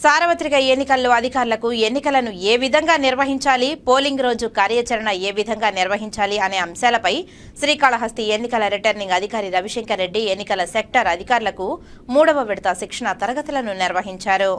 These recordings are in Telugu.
సార్వత్రిక ఎన్నికల్లో అధికారులకు ఎన్నికలను ఏ విధంగా నిర్వహించాలి, పోలింగ్ రోజు కార్యాచరణ ఏ విధంగా నిర్వహించాలి అనే అంశాలపై శ్రీకాళహస్తి ఎన్నికల రిటర్నింగ్ అధికారి రవిశంకర్ రెడ్డి ఎన్నికల సెక్టార్ అధికారులకు 3వ విడత శిక్షణ తరగతులను నిర్వహించారు.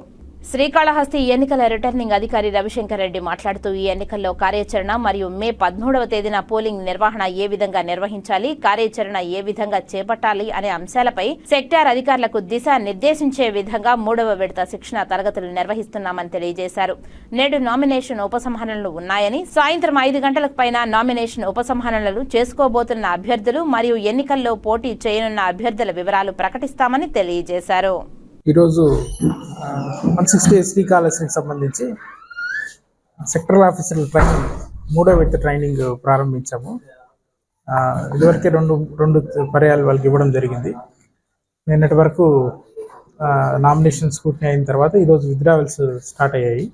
శ్రీకాళహస్తి ఎన్నికల రిటర్నింగ్ అధికారి రవిశంకర్ రెడ్డి మాట్లాడుతూ ఈ ఎన్నికల్లో కార్యాచరణ మరియు మే 13వ తేదీన పోలింగ్ నిర్వహణ ఏ విధంగా నిర్వహించాలి, కార్యాచరణ ఏ విధంగా చేపట్టాలి అనే అంశాలపై సెక్టార్ అధికారులకు దిశ నిర్దేశించే విధంగా 3వ విడత శిక్షణ తరగతులు నిర్వహిస్తున్నామని తెలియజేశారు. నేడు నామినేషన్ ఉపసంహరణలు ఉన్నాయని, సాయంత్రం 5 గంటలకు పైన నామినేషన్ ఉపసంహరణలు చేసుకోబోతున్న అభ్యర్థులు మరియు ఎన్నికల్లో పోటీ చేయనున్న అభ్యర్థుల వివరాలు ప్రకటిస్తామని తెలియజేశారు. ఈరోజు 160 శ్రీకాళహస్తికి సంబంధించి సెక్టరల్ ఆఫీసర్ల ట్రైనింగ్ 3వ విడత ట్రైనింగ్ ప్రారంభించాము. ఇదివరకే రెండు పర్యాలు వాళ్ళకి ఇవ్వడం జరిగింది. నిన్నటి వరకు నామినేషన్ స్క్రూటినీ అయిన తర్వాత ఈరోజు విత్డ్రావెల్స్ స్టార్ట్ అయ్యాయి.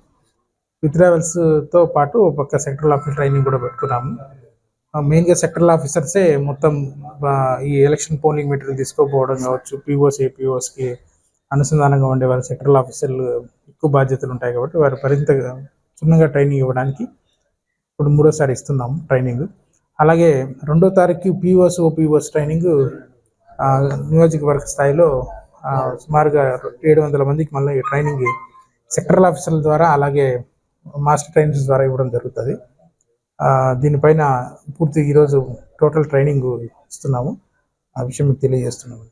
విత్డ్రావెల్స్తో పాటు ఒక పక్క సెక్టరల్ ఆఫీసర్ ట్రైనింగ్ కూడా పెట్టుకున్నాము. మెయిన్గా సెక్టరల్ ఆఫీసర్సే మొత్తం ఈ ఎలక్షన్ పోలింగ్ మెటీరియల్ తీసుకోపోవడం కావచ్చు, ఏపీఓస్కి అనుసంధానంగా ఉండే వారి సెక్టరల్ ఆఫీసర్లు ఎక్కువ బాధ్యతలు ఉంటాయి కాబట్టి వారు మరింత క్షుణ్ణంగా ట్రైనింగ్ ఇవ్వడానికి ఇప్పుడు 3వసారి ఇస్తున్నాము ట్రైనింగ్. అలాగే 2వ తారీఖు ఓపీఓస్ ట్రైనింగ్ నియోజకవర్గ స్థాయిలో సుమారుగా 700 మందికి మళ్ళీ ట్రైనింగ్ సెక్టరల్ ఆఫీసర్ల ద్వారా అలాగే మాస్టర్ ట్రైనర్స్ ద్వారా ఇవ్వడం జరుగుతుంది. దీనిపైన పూర్తి ఈరోజు టోటల్ ట్రైనింగ్ ఇస్తున్నాము. ఆ విషయం మీకు తెలియజేస్తున్నాము.